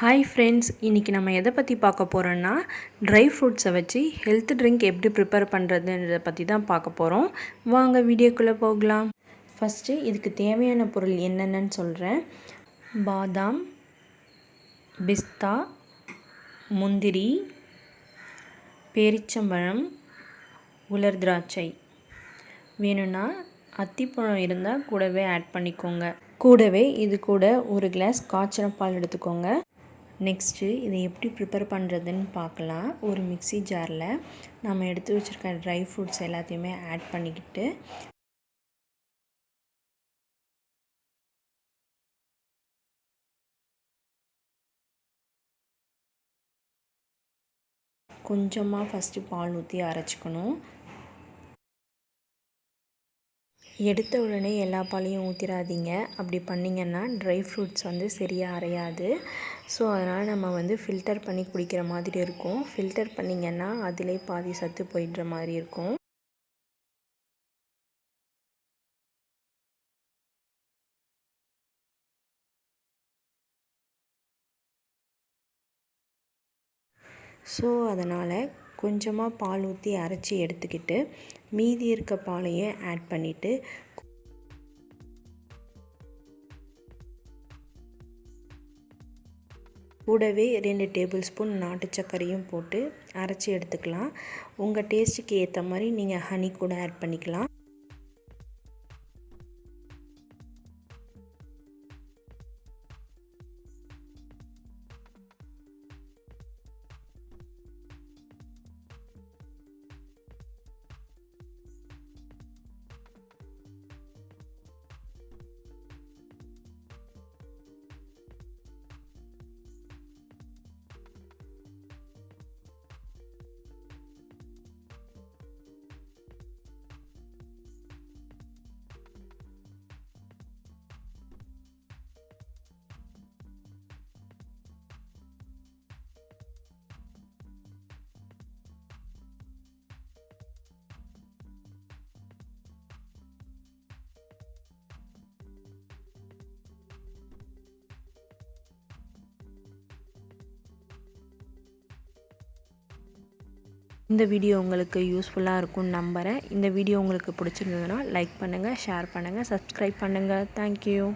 Hi friends, இன்றைக்கி நம்ம எதை பற்றி பார்க்க போகிறோன்னா ட்ரை ஃப்ரூட்ஸை வச்சு ஹெல்த் ட்ரிங்க் எப்படி ப்ரிப்பேர் பண்ணுறதுன்றதை பற்றி தான் பார்க்க போகிறோம். வாங்க வீடியோக்குள்ளே போகலாம். ஃபஸ்ட்டு இதுக்கு தேவையான பொருள் என்னென்னு சொல்கிறேன். பாதாம், பிஸ்தா, முந்திரி, பேரிச்சம்பழம், உலர் திராட்சை. வேணும்னா அத்திப்பழம் இருந்தால் கூடவே ஆட் பண்ணிக்கோங்க. கூடவே இது கூட ஒரு கிளாஸ் காய்ச்சின பால் எடுத்துக்கோங்க. நெக்ஸ்ட்டு இதை எப்படி ப்ரிப்பேர் பண்ணுறதுன்னு பார்க்கலாம். ஒரு மிக்ஸி ஜாரில் நம்ம எடுத்து வச்சுருக்க ட்ரை ஃப்ரூட்ஸ் எல்லாத்தையுமே ஆட் பண்ணிக்கிட்டு கொஞ்சமாக ஃபஸ்ட்டு பால் ஊற்றி அரைச்சிக்கணும். எடுத்த உடனே எல்லா பாலையும் ஊற்றிடாதீங்க. அப்படி பண்ணிங்கன்னா ட்ரை ஃப்ரூட்ஸ் சரியாக அரையாது. ஸோ அதனால் நம்ம ஃபில்டர் பண்ணி குடிக்கிற மாதிரி இருக்கும். ஃபில்டர் பண்ணிங்கன்னா அதிலே பாதி சத்து போயிடுற மாதிரி இருக்கும். ஸோ அதனால் கொஞ்சமாக பால் ஊற்றி அரைச்சி எடுத்துக்கிட்டு மீதி இருக்க பாலையும் ஆட் பண்ணிவிட்டு கூடவே 2 டேபிள் ஸ்பூன் நாட்டு சர்க்கரையும் போட்டு அரைச்சி எடுத்துக்கலாம். உங்கள் டேஸ்ட்டுக்கு ஏற்ற மாதிரி நீங்கள் ஹனி கூட ஆட் பண்ணிக்கலாம். இந்த வீடியோ உங்களுக்கு யூஸ்ஃபுல்லாக இருக்கும்னு நம்புகிறேன். இந்த வீடியோ உங்களுக்கு பிடிச்சிருந்ததுன்னா லைக் பண்ணுங்கள், ஷேர் பண்ணுங்கள், சப்ஸ்கிரைப் பண்ணுங்கள். தேங்க்யூ.